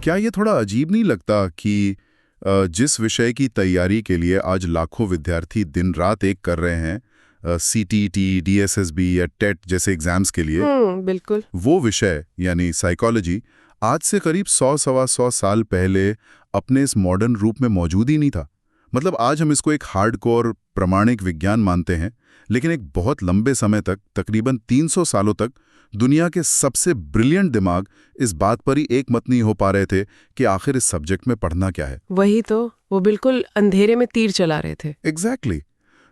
क्या ये थोड़ा अजीब नहीं लगता कि जिस विषय की तैयारी के लिए आज लाखों विद्यार्थी दिन रात एक कर रहे हैं, सीटीईटी, डीएसएसबी या टेट जैसे एग्जाम्स के लिए, बिल्कुल। वो विषय यानी साइकोलॉजी आज से करीब 100-125 साल पहले अपने इस मॉडर्न रूप में मौजूद ही नहीं था। मतलब आज हम इसको एक हार्डकोर प्रामाणिक विज्ञान मानते हैं, लेकिन एक बहुत लंबे समय तक, तकरीबन 300 सालों तक, दुनिया के सबसे ब्रिलियंट दिमाग इस बात पर ही एकमत नहीं हो पा रहे थे कि आखिर इस सब्जेक्ट में पढ़ना क्या है। वही तो, वो बिल्कुल अंधेरे में तीर चला रहे थे। एग्जैक्टली।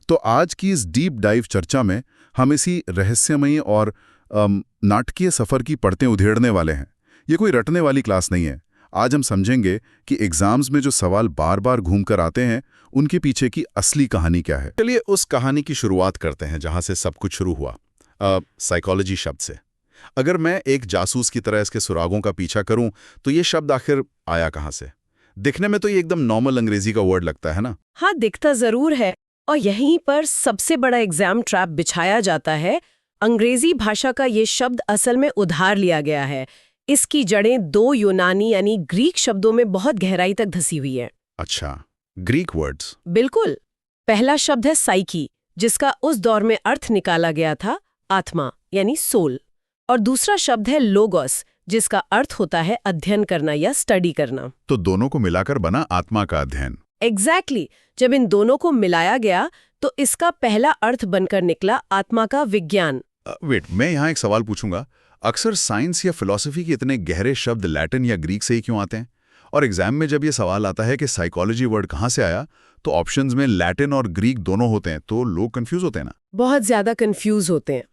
तो आज की इस डीप डाइव चर्चा में हम इसी रहस्यमयी और नाटकीय सफर की परतें उधेड़ने वाले हैं। ये कोई रटने वाली क्लास नहीं है। आज हम समझेंगे कि एग्जाम्स में जो सवाल बार बार घूम कर आते हैं, उनके पीछे की असली कहानी क्या है। चलिए उस कहानी की शुरुआत करते हैं जहां से सब कुछ शुरू हुआ, साइकोलॉजी शब्द से। अगर मैं एक जासूस की तरह इसके सुरागों का पीछा करूं तो ये शब्द आखिर आया कहां से? दिखने में तो ये एकदम नॉर्मल अंग्रेजी का वर्ड लगता है ना? हाँ, दिखता जरूर है, और यहीं पर सबसे बड़ा एग्जाम ट्रैप बिछाया जाता है। अंग्रेजी भाषा का ये शब्द असल में उधार लिया गया है। इसकी जड़ें दो यूनानी यानी ग्रीक शब्दों में बहुत गहराई तक धसी हुई है। अच्छा, ग्रीक वर्ड्स। बिल्कुल। पहला शब्द है साइकी, जिसका उस दौर में अर्थ निकाला गया था आत्मा यानी सोल, और दूसरा शब्द है लोगोस, जिसका अर्थ होता है अध्ययन करना या स्टडी करना। तो दोनों को मिलाकर बना आत्मा का अध्ययन। एग्जैक्टली। जब इन दोनों को मिलाया गया तो इसका पहला अर्थ बनकर निकला आत्मा का विज्ञान। वेट, मैं यहाँ एक सवाल पूछूंगा। अक्सर साइंस या फिलॉसफी के इतने गहरे शब्द लैटिन या ग्रीक से ही क्यों आते हैं? और एग्जाम में जब ये सवाल आता है कि साइकोलॉजी वर्ड कहाँ से आया, तो ऑप्शंस में लैटिन और ग्रीक दोनों होते हैं, तो लोग कंफ्यूज होते हैं ना? बहुत ज्यादा कंफ्यूज होते हैं।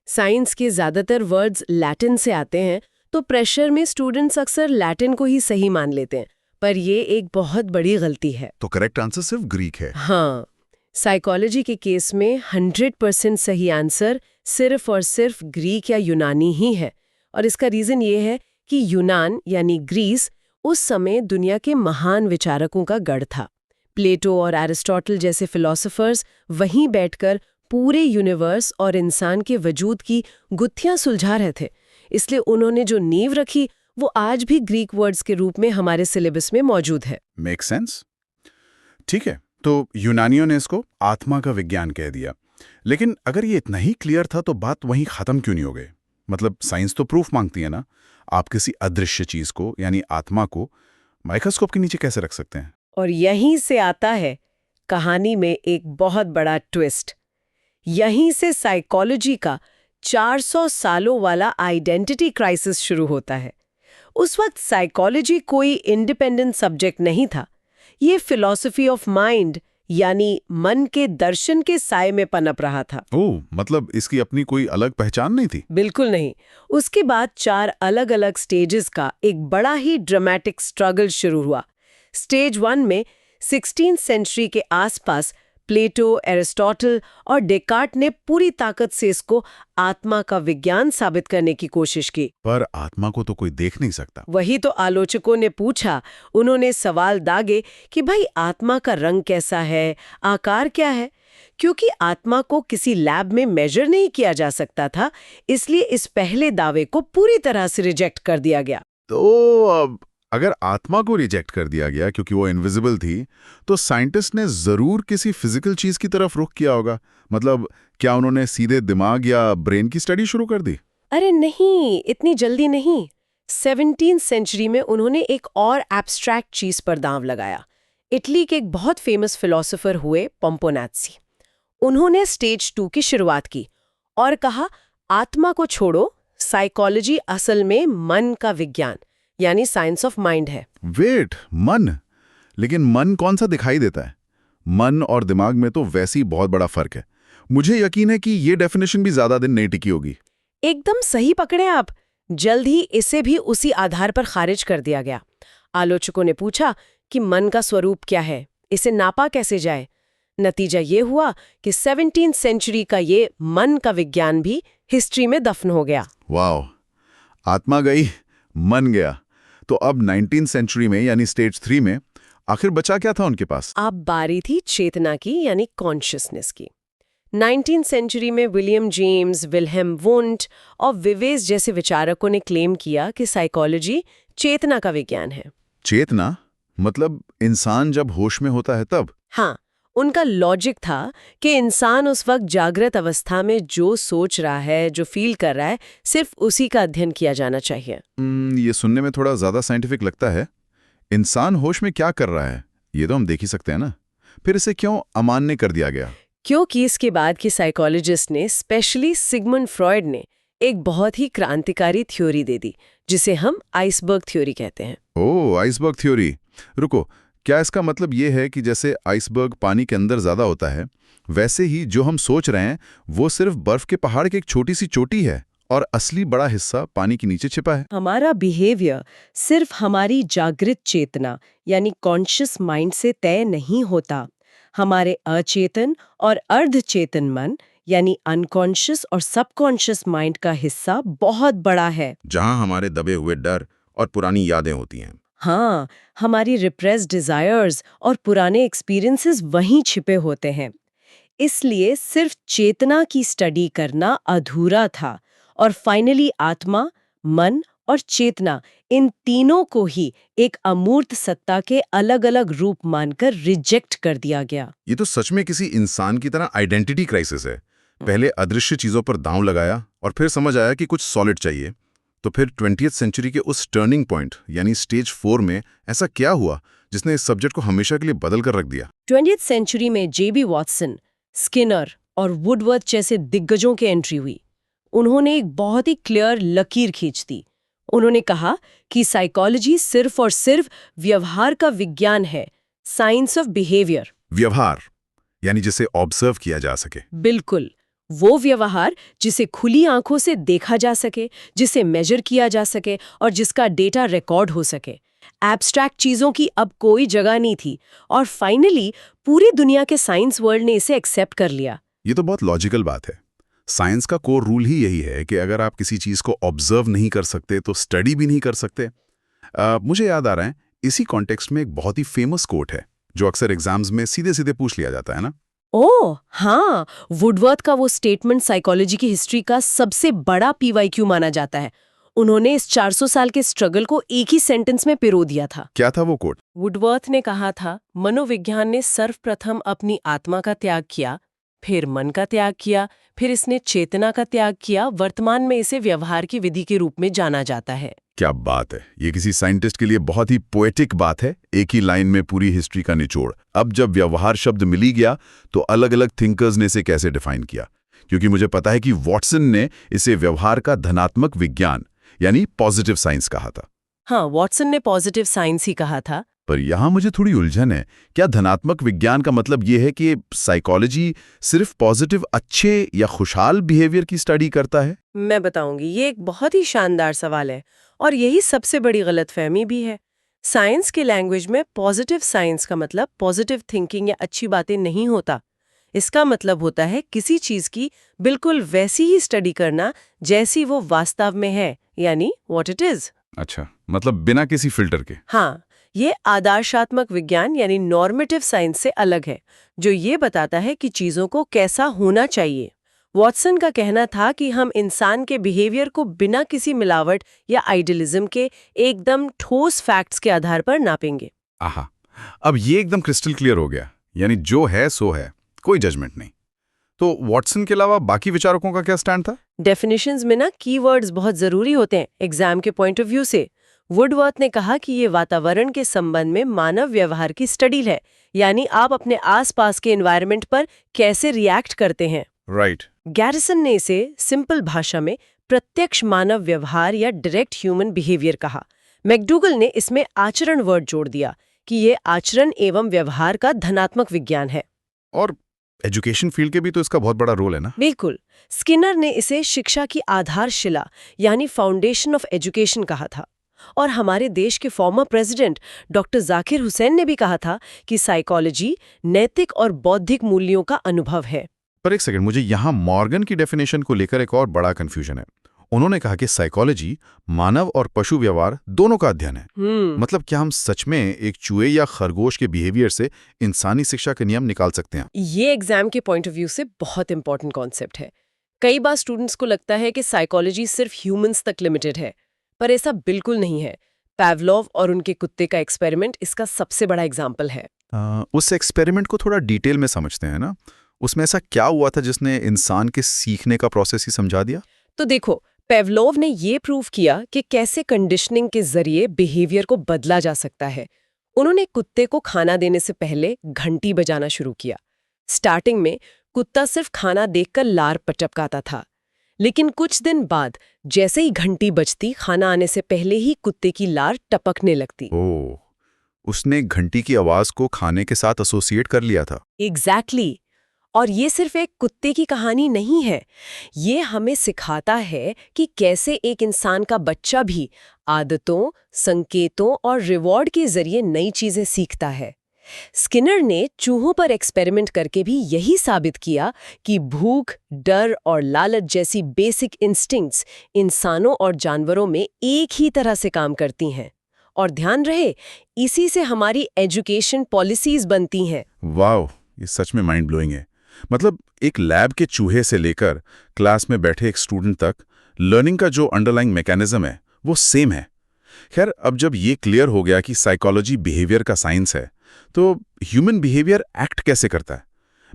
साइंस के ज्यादातर वर्ड्स लैटिन से आते हैं, तो प्रेशर में स्टूडेंट्स अक्सर लैटिन को ही सही मान लेते हैं, पर ये एक बहुत बड़ी गलती है। तो करेक्ट आंसर सिर्फ ग्रीक है? हाँ, साइकोलॉजी के केस में 100% सही आंसर सिर्फ और सिर्फ ग्रीक या यूनानी ही है। और इसका रीजन ये है कि यूनान यानी ग्रीस उस समय दुनिया के महान विचारकों का गढ़ था। प्लेटो और एरिस्टोटल जैसे फिलोसोफर्स वहीं बैठकर पूरे यूनिवर्स और इंसान के वजूद की गुत्थियां सुलझा रहे थे। इसलिए उन्होंने जो नींव रखी वो आज भी ग्रीक वर्ड्स के रूप में हमारे सिलेबस में मौजूद है। Make sense. ठीक है, तो यूनानियों ने इसको आत्मा का विज्ञान कह दिया। लेकिन अगर ये इतना ही क्लियर था तो बात वहीं खत्म क्यों नहीं हो गई? मतलब साइंस तो प्रूफ मांगती है ना। आप किसी अदृश्य चीज को यानी आत्मा को माइक्रोस्कोप के नीचे कैसे रख सकते हैं? और यहीं से आता है कहानी में एक बहुत बड़ा ट्विस्ट। यहीं से साइकोलॉजी का 400 सालों वाला आइडेंटिटी क्राइसिस शुरू होता है। उस वक्त साइकोलॉजी कोई इंडिपेंडेंट सब्जेक्ट नहीं था। ये फिलॉसफी ऑफ माइंड यानी मन के दर्शन के साए में पनप रहा था। ओह, मतलब इसकी अपनी कोई अलग पहचान नहीं थी? बिल्कुल नहीं। उसके बाद 4 अलग-अलग स्टेजेस का एक बड़ा ही ड्रामेटिक स्ट्रगल शुरू हुआ। स्टेज 1 में 16वीं सेंचुरी के आसपास प्लेटो, एरिस्टोटल और डेकार्ट ने पूरी ताकत से इसको आत्मा का विज्ञान साबित करने की कोशिश की। पर आत्मा को तो कोई देख नहीं सकता। वही तो आलोचकों ने पूछा। उन्होंने सवाल दागे कि भाई आत्मा का रंग कैसा है, आकार क्या है? क्योंकि आत्मा को किसी लैब में मेजर नहीं किया जा सकता था, इसलिए इस पहले दावे को पूरी तरह से रिजेक्ट कर दिया गया। तो अब अगर आत्मा को रिजेक्ट कर दिया गया क्योंकि वो इनविजिबल थी, तो साइंटिस्ट ने जरूर किसी फिजिकल चीज की तरफ रुख किया होगा। मतलब क्या उन्होंने सीधे दिमाग या ब्रेन की स्टडी शुरू कर दी? अरे नहीं, इतनी जल्दी नहीं। 17वीं सेंचुरी में उन्होंने एक और एब्स्ट्रैक्ट चीज पर दांव लगाया। इटली के एक बहुत फेमस फिलोसोफर हुए पोम्पोनात्सी। उन्होंने स्टेज 2 की शुरुआत की और कहा, आत्मा को छोड़ो, साइकोलॉजी असल में मन का विज्ञान यानी साइंस ऑफ माइंड है। वेट, मन? लेकिन मन कौन सा दिखाई देता है? मन और दिमाग में तो वैसे ही बहुत बड़ा फर्क है। मुझे यकीन है कि ये डेफिनेशन भी ज्यादा दिन नहीं टिकी होगी। एकदम सही पकड़े आप। जल्द ही इसे भी उसी आधार पर खारिज कर दिया गया। आलोचकों ने पूछा कि मन का स्वरूप क्या है, इसे नापा कैसे जाए? नतीजा ये हुआ कि 17वीं सेंचुरी का ये मन का विज्ञान भी हिस्ट्री में दफन हो गया। वाओ, आत्मा गई, मन गया। तो अब 19वीं सेंचुरी में यानी स्टेज 3 में आखिर बचा क्या था उनके पास? अब बारी थी चेतना की यानी कॉन्शियसनेस की। 19वीं सेंचुरी में विलियम जेम्स, विल्हेम वुंट और विवेस जैसे विचारकों ने क्लेम किया कि साइकोलॉजी चेतना का विज्ञान है। चेतना मतलब इंसान जब होश में होता है तब? हाँ, उनका लॉजिक था कि इंसान उस वक्त जागृत अवस्था में जो सोच रहा है, जो फील कर रहा है, सिर्फ उसी का अध्ययन किया जाना चाहिए। ये सुनने में थोड़ा ज्यादा साइंटिफिक लगता है। इंसान होश में क्या कर रहा है ये तो हम देख ही सकते हैं ना, फिर इसे क्यों अमान्य कर दिया गया? क्योंकि इसके बाद की साइकोलॉजिस्ट ने, स्पेशली सिगमंड फ्रॉयड ने, एक बहुत ही क्रांतिकारी थ्योरी दे दी जिसे हम आइसबर्ग थ्योरी कहते हैं। ओह, आइसबर्ग थ्योरी। रुको, क्या इसका मतलब ये है कि जैसे आइसबर्ग पानी के अंदर ज्यादा होता है, वैसे ही जो हम सोच रहे हैं वो सिर्फ बर्फ के पहाड़ की एक छोटी सी चोटी है और असली बड़ा हिस्सा पानी के नीचे छिपा है? हमारा बिहेवियर सिर्फ हमारी जागृत चेतना यानी कॉन्शियस माइंड से तय नहीं होता। हमारे अचेतन और अर्धचेतन मन यानी अनकॉन्शियस और सबकॉन्शियस माइंड का हिस्सा बहुत बड़ा है। जहां हमारे दबे हुए डर और पुरानी यादें होती हैं। हाँ, हमारी रिप्रेस्ड डिजायर्स और पुराने एक्सपीरियंसेस वहीं छिपे होते हैं। इसलिए सिर्फ चेतना की स्टडी करना अधूरा था और फाइनली आत्मा, मन और चेतना, इन तीनों को ही एक अमूर्त सत्ता के अलग-अलग रूप मानकर रिजेक्ट कर दिया गया। ये तो सच में किसी इंसान की तरह आइडेंटिटी क्राइसिस है। पहले अदृश्य चीजों पर दांव लगाया और फिर समझ आया कि कुछ सॉलिड चाहिए। तो फिर 20वीं सेंचुरी के उस टर्निंग पॉइंट यानी स्टेज 4 में ऐसा क्या हुआ जिसने इस सब्जेक्ट को हमेशा के लिए बदल कर रख दिया? 20वीं सेंचुरी में जेबी वॉटसन, स्किनर और वुडवर्थ जैसे दिग्गजों की एंट्री हुई। उन्होंने एक बहुत ही क्लियर लकीर खींच दी। उन्होंने कहा कि साइकोलॉजी सिर्फ और सिर्फ व्यवहार का विज्ञान है, साइंस ऑफ बिहेवियर। व्यवहार यानी जिसे ऑब्जर्व किया जा सके। बिल्कुल, वो व्यवहार जिसे खुली आंखों से देखा जा सके, जिसे मेजर किया जा सके और जिसका डेटा रिकॉर्ड हो सके। एब्स्ट्रैक्ट चीजों की अब कोई जगह नहीं थी और फाइनली पूरी दुनिया के साइंस वर्ल्ड ने इसे एक्सेप्ट कर लिया। ये तो बहुत लॉजिकल बात है। साइंस का कोर रूल ही यही है कि अगर आप किसी चीज को ऑब्जर्व नहीं कर सकते तो स्टडी भी नहीं कर सकते। मुझे याद आ रहा है, इसी कॉन्टेक्स्ट में एक बहुत ही फेमस कोट है जो अक्सर एग्जाम्स में सीधे सीधे पूछ लिया जाता है ना। ओह हाँ, वुडवर्थ का वो स्टेटमेंट साइकोलॉजी की हिस्ट्री का सबसे बड़ा PYQ माना जाता है। उन्होंने इस 400 साल के स्ट्रगल को एक ही सेंटेंस में पिरो दिया था। क्या था वो कोट? वुडवर्थ ने कहा था, मनोविज्ञान ने सर्वप्रथम अपनी आत्मा का त्याग किया, फिर मन का त्याग किया, फिर इसने चेतना का त्याग किया। वर्तमान में इसे व्यवहार की विधि के रूप में जाना जाता है। क्या बात है, ये किसी साइंटिस्ट के लिए बहुत ही पोएटिक बात है। एक ही लाइन में पूरी हिस्ट्री का निचोड़। अब जब व्यवहार शब्द मिल ही गया तो अलग अलग थिंकर्स ने इसे कैसे डिफाइन किया? क्योंकि मुझे पता है कि वॉटसन ने इसे व्यवहार का धनात्मक विज्ञान यानी पॉजिटिव साइंस कहा था। हाँ, वॉटसन ने पॉजिटिव साइंस ही कहा था। पर यहां मुझे थोड़ी उलझन है। क्या धनात्मक विज्ञान का मतलब यह है कि साइकोलॉजी सिर्फ पॉजिटिव, अच्छे या खुशहाल बिहेवियर की स्टडी करता है? मैं बताऊंगी, ये एक बहुत ही शानदार सवाल है और यही सबसे बड़ी गलतफहमी भी है। साइंस के लैंग्वेज में पॉजिटिव साइंस का मतलब पॉजिटिव थिंकिंग या अच्छी बातें नहीं होता। इसका मतलब होता है किसी चीज की बिल्कुल वैसी ही स्टडी करना जैसी वो वास्तव में है, यानी व्हाट इट इज। अच्छा, मतलब बिना किसी फिल्टर के। हाँ, ये आदर्शात्मक विज्ञान यानी नॉर्मेटिव साइंस से अलग है, जो ये बताता है कि चीजों को कैसा होना चाहिए। वॉटसन का कहना था कि हम इंसान के बिहेवियर को बिना किसी मिलावट या आइडियलिज्म के एकदम ठोस फैक्ट्स के आधार पर नापेंगे। आहा, अब ये एकदम क्रिस्टल क्लियर हो गया। यानी जो है सो है, कोई जजमेंट नहीं। तो वॉटसन के अलावा बाकी विचारकों का क्या स्टैंड था? डेफिनेशंस में ना कीवर्ड्स बहुत जरूरी होते हैं एग्जाम के पॉइंट ऑफ व्यू से। वुडवर्थ ने कहा कि ये वातावरण के संबंध में मानव व्यवहार की स्टडी है, यानी आप अपने आसपास के एनवायरनमेंट पर कैसे रिएक्ट करते हैं। राइट। गैरिसन ने इसे सिंपल भाषा में प्रत्यक्ष मानव व्यवहार या डायरेक्ट ह्यूमन बिहेवियर कहा। मैकडूगल ने इसमें आचरण वर्ड जोड़ दिया कि ये आचरण एवं व्यवहार का धनात्मक विज्ञान है। और एजुकेशन फील्ड के भी तो इसका बहुत बड़ा रोल है ना? बिल्कुल। स्किनर ने इसे शिक्षा की आधारशिला यानी फाउंडेशन ऑफ एजुकेशन कहा था। और हमारे देश के former president doctor Zakir Hussain ने भी कहा था कि साइकोलॉजी नैतिक और बौद्धिक मूल्यों का अनुभव है। पर एक सेकंड, मुझे यहाँ मॉर्गन की डेफिनेशन को लेकर एक और बड़ा कंफ्यूजन है। उन्होंने कहा कि साइकोलॉजी मानव और पशु व्यवहार दोनों का अध्ययन है। मतलब क्या हम सच में एक चूहे या खरगोश के बिहेवियर से इंसानी शिक्षा के नियम निकाल सकते हैं? ये एग्जाम के पॉइंट ऑफ व्यू से बहुत इंपॉर्टेंट कॉन्सेप्ट है। कई बार स्टूडेंट्स को लगता है कि साइकोलॉजी सिर्फ ह्यूमंस तक लिमिटेड है, पर ऐसा बिल्कुल नहीं है। पैवलोव और उनके कुत्ते का एक्सपेरिमेंट इसका सबसे बड़ा एग्जाम्पल है। उस एक्सपेरिमेंट को थोड़ा डिटेल में समझते हैं ना। उसमें ऐसा क्या हुआ था जिसने इंसान के सीखने का प्रोसेस ही समझा दिया? तो देखो, पेवलोव ने ये प्रूव किया कि कैसे कंडीशनिंग के जरिए बिहेवियर को बदला जा सकता है। उन्होंने कुत्ते को खाना देने से पहले घंटी बजाना शुरू किया। स्टार्टिंग में कुत्ता सिर्फ खाना देखकर लार पटपकाता था, लेकिन कुछ दिन बाद जैसे ही घंटी बजती, खाना आने से पहले ही कुत्ते की लार टपकने लगती। ओह, उसने घंटी की आवाज को खाने के साथ एसोसिएट कर लिया था। एग्जैक्टली। और ये सिर्फ एक कुत्ते की कहानी नहीं है, ये हमें सिखाता है कि कैसे एक इंसान का बच्चा भी आदतों, संकेतों और रिवॉर्ड के जरिए नई चीजें सीखता है। स्किनर ने चूहों पर एक्सपेरिमेंट करके भी यही साबित किया कि भूख, डर और लालच जैसी बेसिक इंस्टिंक्ट्स इंसानों और जानवरों में एक ही तरह से काम करती हैं। और ध्यान रहे, इसी से हमारी एजुकेशन पॉलिसीज बनती हैं। वाह, ये सच में माइंड ब्लोइंग है। मतलब एक लैब के चूहे से लेकर क्लास में बैठे एक स्टूडेंट तक लर्निंग का जो अंडरलाइंग मैकेनिज्म है वो सेम है। खैर, अब जब ये क्लियर हो गया कि साइकोलॉजी बिहेवियर का साइंस है, तो ह्यूमन बिहेवियर एक्ट कैसे करता है?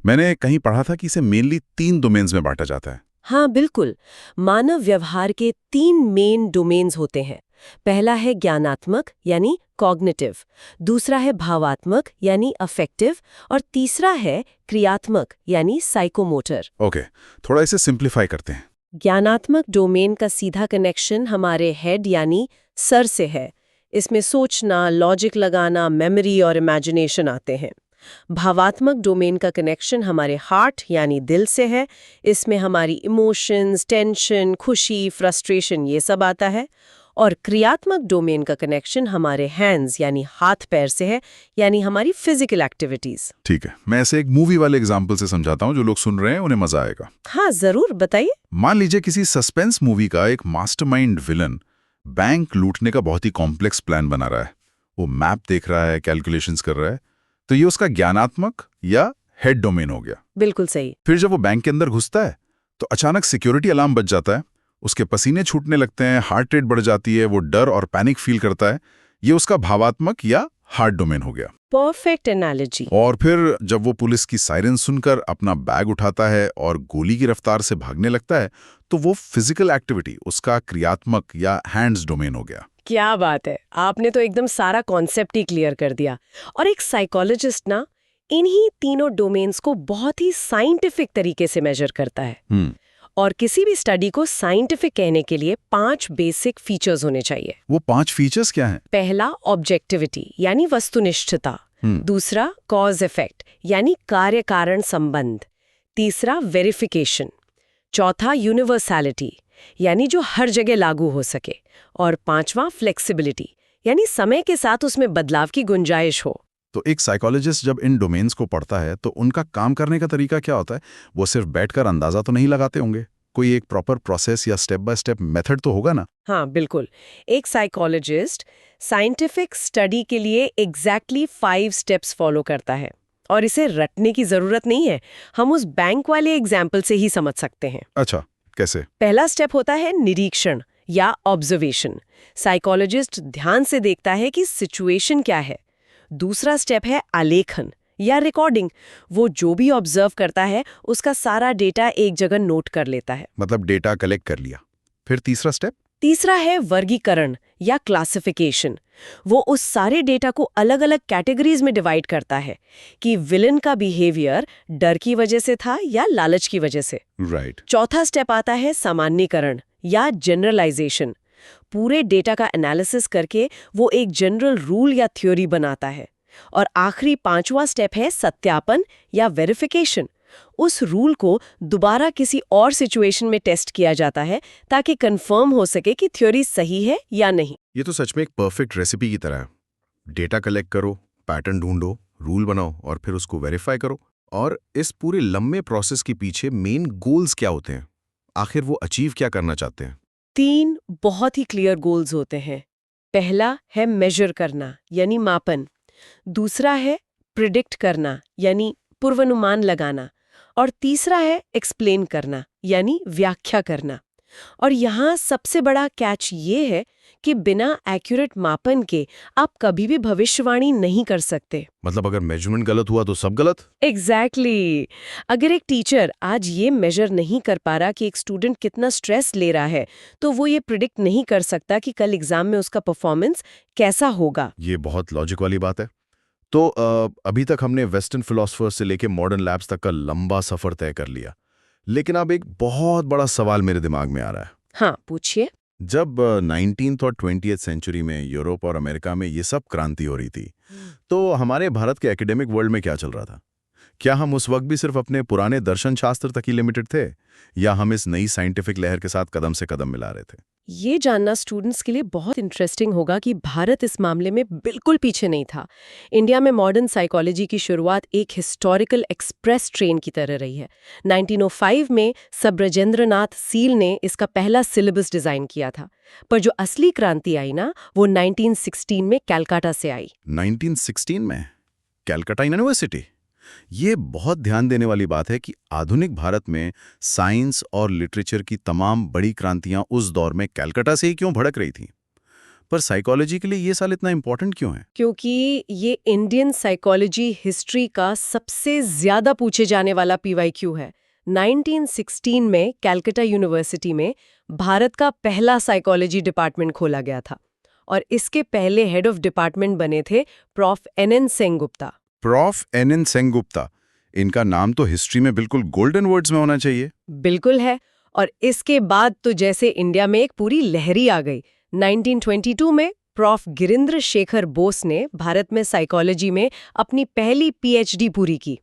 मैंने कहीं पढ़ा था कि इसे मेनली 3 डोमेन्स में बांटा जाता है। हाँ बिल्कुल, मानव व्यवहार के 3 मेन डोमेन्स होते हैं। पहला है ज्ञानात्मक यानी कॉग्निटिव, दूसरा है भावात्मक यानी अफेक्टिव, और तीसरा है क्रियात्मक यानी साइकोमोटर। ओके, थोड़ा इसे सिंप्लीफाई करते हैं। ज्ञानात्मक डोमेन का सीधा कनेक्शन हमारे हेड यानी सर से है। इसमें सोचना, लॉजिक लगाना, मेमोरी और इमेजिनेशन आते हैं। भावात्मक डोमेन का कनेक्शन हमारे हार्ट यानी दिल से है। इसमें हमारी इमोशंस, टेंशन, खुशी, फ्रस्ट्रेशन ये सब आता है। और क्रियात्मक डोमेन का कनेक्शन हमारे हैंड्स यानी हाथ पैर से है, यानी हमारी फिजिकल एक्टिविटीज। ठीक है, मैं ऐसे एक मूवी वाले एग्जाम्पल से समझाता हूँ, जो लोग सुन रहे हैं उन्हें मजा आएगा। हाँ जरूर, बताइए। मान लीजिए किसी सस्पेंस मूवी का एक मास्टरमाइंड विलन बैंक लूटने का बहुत ही कॉम्प्लेक्स प्लान बना रहा है। वो मैप देख रहा है, कैलकुलेशंस कर रहा है। तो ये उसका ज्ञानात्मक या हेड डोमेन हो गया। बिल्कुल सही। फिर जब वो बैंक के अंदर घुसता है तो अचानक सिक्योरिटी अलार्म बज जाता है, उसके पसीने छूटने लगते हैं, हार्ट रेट बढ़ जाती है, वो डर और पैनिक फील करता है। ये उसका भावात्मक या हार्ट डोमेन हो गया। Perfect analogy. और फिर जब वो पुलिस की सायरन सुनकर अपना बैग उठाता है और गोली की रफ्तार से भागने लगता है, तो वो फिजिकल एक्टिविटी उसका क्रियात्मक या हैंड्स डोमेन हो गया। क्या बात है, आपने तो एकदम सारा कॉन्सेप्ट ही क्लियर कर दिया। और एक साइकोलॉजिस्ट ना इन्हीं तीनों डोमेन्स को बहुत ही साइंटिफिक तरीके से मेजर करता है। और किसी भी स्टडी को साइंटिफिक कहने के लिए 5 बेसिक फीचर्स होने चाहिए। वो 5 फीचर्स क्या हैं? पहला ऑब्जेक्टिविटी यानी वस्तुनिष्ठता, दूसरा कॉज इफेक्ट यानी कार्य कारण संबंध, तीसरा वेरिफिकेशन, चौथा यूनिवर्सैलिटी यानी जो हर जगह लागू हो सके, और पांचवा फ्लेक्सिबिलिटी यानी समय के साथ उसमें बदलाव की गुंजाइश हो। तो एक साइकोलॉजिस्ट जब इन डोमेन्स को पढ़ता है तो उनका काम करने का तरीका क्या होता है? वो सिर्फ बैठकर अंदाजा तो नहीं लगाते होंगे, कोई एक प्रॉपर प्रोसेस या स्टेप बाय स्टेप मेथड तो होगा ना? हाँ बिल्कुल, एक साइकोलॉजिस्ट साइंटिफिक स्टडी के लिए एग्जैक्टली 5 स्टेप्स फॉलो करता है। और इसे रटने की जरूरत नहीं है, हम उस बैंक वाले एग्जाम्पल से ही समझ सकते हैं। अच्छा, कैसे? पहला स्टेप होता है निरीक्षण या ऑब्जर्वेशन। साइकोलॉजिस्ट ध्यान से देखता है कि सिचुएशन क्या है। दूसरा स्टेप है आलेखन या रिकॉर्डिंग। वो जो भी ऑब्जर्व करता है उसका सारा डेटा एक जगह नोट कर लेता है, मतलब डेटा कलेक्ट कर लिया। फिर तीसरा स्टेप? तीसरा है वर्गीकरण या क्लासिफिकेशन। वो उस सारे डेटा को अलग अलग कैटेगरीज में डिवाइड करता है कि विलन का बिहेवियर डर की वजह से था या लालच की वजह से। राइट। चौथा स्टेप आता है सामान्यीकरण या जनरलाइजेशन। पूरे डेटा का एनालिसिस करके वो एक जनरल रूल या थ्योरी बनाता है। और आखिरी 5वां स्टेप है सत्यापन या वेरिफिकेशन। उस रूल को दोबारा किसी और सिचुएशन में टेस्ट किया जाता है ताकि कंफर्म हो सके कि थ्योरी सही है या नहीं। ये तो सच में एक परफेक्ट रेसिपी की तरह है। डेटा कलेक्ट करो, पैटर्न ढूंढो, रूल बनाओ और फिर उसको वेरीफाई करो। और इस पूरे लंबे प्रोसेस के पीछे मेन गोल्स क्या होते हैं? आखिर वो अचीव क्या करना चाहते हैं? 3 बहुत ही क्लियर गोल्स होते हैं। पहला है मेजर करना यानी मापन, दूसरा है प्रिडिक्ट करना यानी पूर्वानुमान लगाना, और तीसरा है एक्सप्लेन करना यानी व्याख्या करना। और यहाँ सबसे बड़ा कैच ये है कि बिना एक्यूरेट मापन के आप कभी भी भविष्यवाणी नहीं कर सकते। मतलब अगर मेजरमेंट गलत हुआ तो सब गलत। एग्जैक्टली अगर एक टीचर आज ये मेजर नहीं कर पा रहा कि एक स्टूडेंट कितना स्ट्रेस ले रहा है, तो वो ये प्रिडिक्ट नहीं कर सकता कि कल एग्जाम में उसका परफॉर्मेंस कैसा होगा। ये बहुत लॉजिक वाली बात है। तो अभी तक हमने वेस्टर्न फिलोसफर्स से लेके मॉडर्न लैब्स तक का लंबा सफर तय कर लिया, लेकिन अब एक बहुत बड़ा सवाल मेरे दिमाग में आ रहा है। हाँ, पूछिए। जब 19th और 20th सेंचुरी में यूरोप और अमेरिका में ये सब क्रांति हो रही थी, तो हमारे भारत के एकेडमिक वर्ल्ड में क्या चल रहा था? क्या हम उस वक्त भी सिर्फ अपने पुराने दर्शन शास्त्र तक ही लिमिटेड थे, या हम इस नई साइंटिफिक लहर के साथ कदम से कदम मिला रहे थे? ये जानना स्टूडेंट्स के लिए बहुत इंटरेस्टिंग होगा कि भारत इस मामले में बिल्कुल पीछे नहीं था। इंडिया में मॉडर्न साइकोलॉजी की शुरुआत एक हिस्टोरिकल एक्सप्रेस ट्रेन की तरह रही है। 1905 में सब ब्रजेंद्रनाथ सील ने इसका पहला सिलेबस डिजाइन किया था, पर जो असली क्रांति आई ना, वो 1916 में कलकत्ता से आई। 1916 में कलकत्ता यूनिवर्सिटी। ये बहुत ध्यान देने वाली बात है कि आधुनिक भारत में साइंस और लिटरेचर की तमाम बड़ी क्रांतियां उस दौर में कलकत्ता से ही क्यों भड़क रही थीं? पर साइकोलॉजी के लिए ये साल इतना इंपॉर्टेंट क्यों है? क्योंकि ये इंडियन साइकोलॉजी हिस्ट्री का सबसे ज्यादा पूछे जाने वाला PYQ है। 1916 में कलकत्ता यूनिवर्सिटी में भारत का पहला साइकोलॉजी डिपार्टमेंट खोला गया था, और इसके पहले हेड ऑफ डिपार्टमेंट बने थे prof NN Sengupta. Prof NN Sengupta, इनका नाम तो हिस्ट्री में बिल्कुल गोल्डन वर्ड्स में होना चाहिए। बिल्कुल है, और इसके बाद तो जैसे इंडिया में एक पूरी लहरी आ गई। 1922 में प्रोफ गिरिंद्र शेखर बोस ने भारत में साइकोलॉजी में अपनी पहली PhD पूरी की।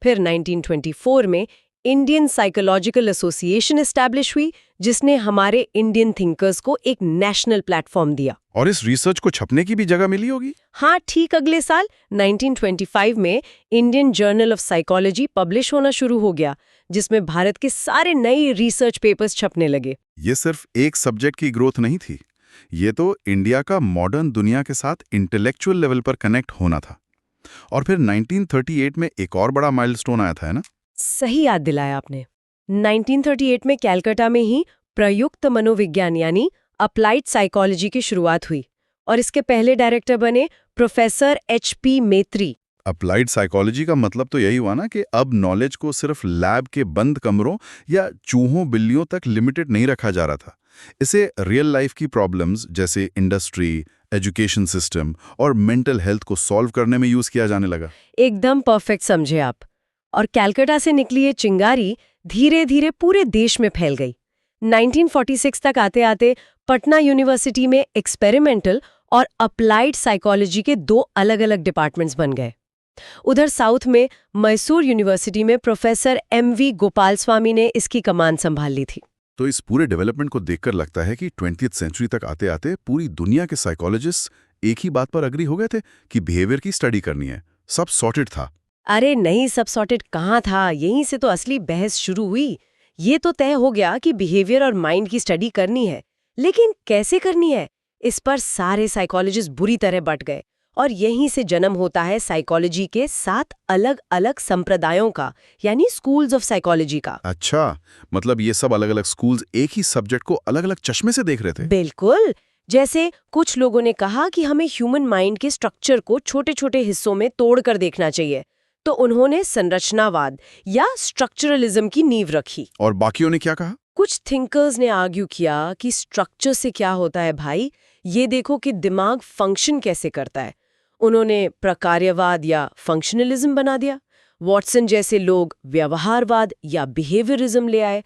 फिर 1924 में इंडियन साइकोलॉजिकल एसोसिएशन एस्टैब्लिश हुई, जिसने हमारे इंडियन थिंकर्स को एक नेशनल प्लेटफॉर्म दिया। और इस रिसर्च को छपने की भी जगह मिली होगी? हाँ, ठीक अगले साल 1925 में Indian journal of psychology publish होना शुरू हो गया, जिसमें भारत के सारे नए रिसर्च पेपर्स छपने लगे। ये सिर्फ एक सब्जेक्ट की ग्रोथ नहीं थी, ये तो इंडिया का मॉडर्न दुनिया के साथ इंटेलेक्चुअल लेवल पर कनेक्ट होना था। और फिर 1938 में एक और बड़ा माइलस्टोन आया था, है ना? सही याद दिलाया आपने। 1938 में कलकत्ता में ही प्रयुक्त मनोविज्ञान यानी अप्लाइड साइकोलॉजी की शुरुआत हुई, और इसके पहले डायरेक्टर बने प्रोफेसर HP मेत्री। अप्लाइड साइकोलॉजी का मतलब तो यही हुआ ना कि अब नॉलेज को सिर्फ लैब के बंद कमरों या चूहों बिल्लियों तक लिमिटेड नहीं रखा जा रहा था। इसे रियल लाइफ की प्रॉब्लम्स जैसे इंडस्ट्री, एजुकेशन सिस्टम और मेंटल हेल्थ को सॉल्व करने में यूज किया जाने लगा। एकदम परफेक्ट समझे आप। और कलकत्ता से निकली ये चिंगारी धीरे धीरे पूरे देश में फैल गई। 1946 तक आते आते पटना यूनिवर्सिटी में एक्सपेरिमेंटल और अप्लाइड साइकोलॉजी के 2 अलग-अलग डिपार्टमेंट्स बन गए। उधर साउथ में मैसूर यूनिवर्सिटी में प्रोफेसर MV गोपाल स्वामी ने इसकी कमान संभाल ली थी। तो इस पूरे डेवलपमेंट को देखकर लगता है कि 20th सेंचुरी तक आते आते पूरी दुनिया के साइकोलॉजिस्ट एक ही बात पर अग्री हो गए थे कि बिहेवियर की स्टडी करनी है। सब सॉर्टेड था। अरे नहीं, सब सॉर्टेड कहाँ था, यहीं से तो असली बहस शुरू हुई। ये तो तय हो गया कि बिहेवियर और माइंड की स्टडी करनी है, लेकिन कैसे करनी है, इस पर सारे साइकोलॉजिस्ट बुरी तरह बट गए, और यहीं से जन्म होता है साइकोलॉजी के 7 अलग-अलग संप्रदायों का, यानी स्कूल्स ऑफ साइकोलॉजी का। अच्छा, मतलब ये सब अलग अलग स्कूल्स एक ही सब्जेक्ट को अलग अलग चश्मे से देख रहे थे? बिल्कुल। जैसे कुछ लोगों ने कहा कि हमें ह्यूमन माइंड के स्ट्रक्चर को छोटे छोटे हिस्सों में तोड़कर देखना चाहिए, तो उन्होंने संरचनावाद या स्ट्रक्चरलिज्म की नींव रखी। और बाकियों ने क्या कहा? कुछ थिंकर्स ने आर्ग्यू किया कि स्ट्रक्चर से क्या होता है भाई, ये देखो कि दिमाग फंक्शन कैसे करता है। उन्होंने प्रकार्यवाद या फंक्शनलिज्म बना दिया। वॉटसन जैसे लोग व्यवहारवाद या बिहेवियरिज्म ले आए।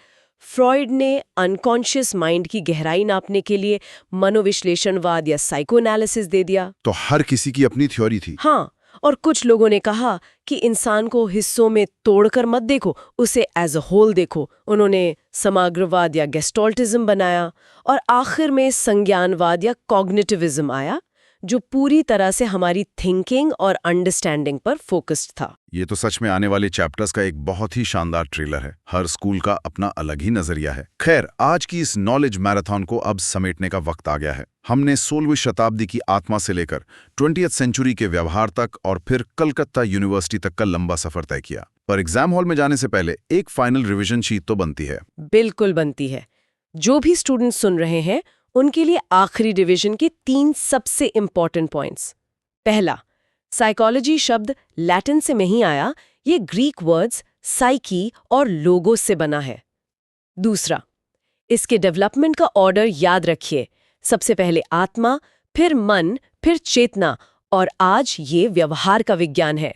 फ्रॉइड ने अनकॉन्शियस माइंड की गहराई नापने के लिए मनोविश्लेषणवाद या साइकोएनालिसिस दे दिया। तो हर किसी की अपनी थ्योरी थी। हाँ, और कुछ लोगों ने कहा कि इंसान को हिस्सों में तोड़कर मत देखो, उसे एज अ होल देखो। उन्होंने समग्रवाद या गेस्टोल्टिज्म बनाया, और आखिर में संज्ञानवाद या कॉग्निटिविज्म आया, जो पूरी तरह से हमारी थिंकिंग और अंडरस्टैंडिंग पर फोकस्ड था। ये तो सच में आने वाले चैप्टर्स का एक बहुत ही शानदार ट्रेलर है। हर स्कूल का अपना अलग ही नजरिया है। खैर, आज की इस नॉलेज मैराथन को अब समेटने का वक्त आ गया है। हमने 16वीं शताब्दी की आत्मा से लेकर 20th सेंचुरी के व्यवहार तक और फिर कलकत्ता यूनिवर्सिटी तक का लंबा सफर तय किया। पर एग्जाम हॉल में जाने से पहले एक फाइनल रिवीजन शीट तो बनती है। बिल्कुल बनती है। जो भी स्टूडेंट्स सुन रहे हैं उनके लिए आखिरी डिवीजन के 3 सबसे इंपॉर्टेंट पॉइंट्स। पहला, साइकोलॉजी शब्द लैटिन से नहीं आया, ये ग्रीक वर्ड्स साइकी और लोगोस से बना है। दूसरा, इसके डेवलपमेंट का ऑर्डर याद रखिए, सबसे पहले आत्मा, फिर मन, फिर चेतना, और आज ये व्यवहार का विज्ञान है।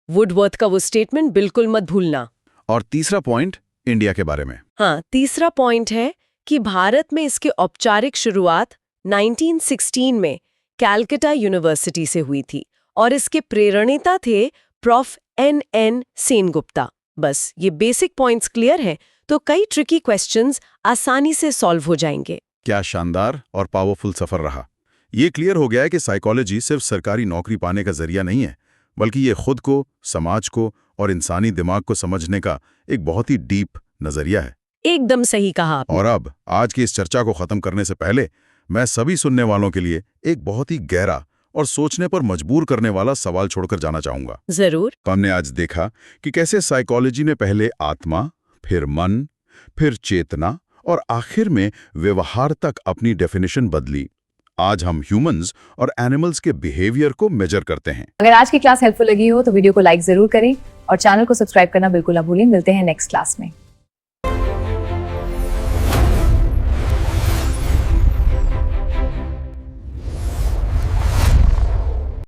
वुडवर्थ का वो स्टेटमेंट बिल्कुल मत भूलना। और तीसरा पॉइंट इंडिया के बारे में। हाँ, तीसरा पॉइंट है कि भारत में इसकी औपचारिक शुरुआत 1916 में कैलकाटा यूनिवर्सिटी से हुई थी और इसके प्रेरणेता थे प्रोफ N.N. सेनगुप्ता। बस ये बेसिक पॉइंट्स क्लियर हैं तो कई ट्रिकी क्वेश्चंस आसानी से सॉल्व हो जाएंगे। क्या शानदार और पावरफुल सफर रहा। ये क्लियर हो गया है कि साइकोलॉजी सिर्फ सरकारी नौकरी पाने का जरिया नहीं है, बल्कि ये खुद को, समाज को और इंसानी दिमाग को समझने का एक बहुत ही डीप नजरिया है। एकदम सही कहा आपने। और अब आज की इस चर्चा को खत्म करने से पहले मैं सभी सुनने वालों के लिए एक बहुत ही गहरा और सोचने पर मजबूर करने वाला सवाल छोड़कर जाना चाहूंगा। जरूर। हमने आज देखा कि कैसे साइकोलॉजी ने पहले आत्मा, फिर मन, फिर चेतना और आखिर में व्यवहार तक अपनी डेफिनेशन बदली। आज हम ह्यूमंस और एनिमल्स के बिहेवियर को मेजर करते हैं। अगर आज की क्लास हेल्पफुल लगी हो तो वीडियो को लाइक जरूर करें और चैनल को सब्सक्राइब करना बिल्कुल ना भूलें। मिलते हैं नेक्स्ट क्लास में।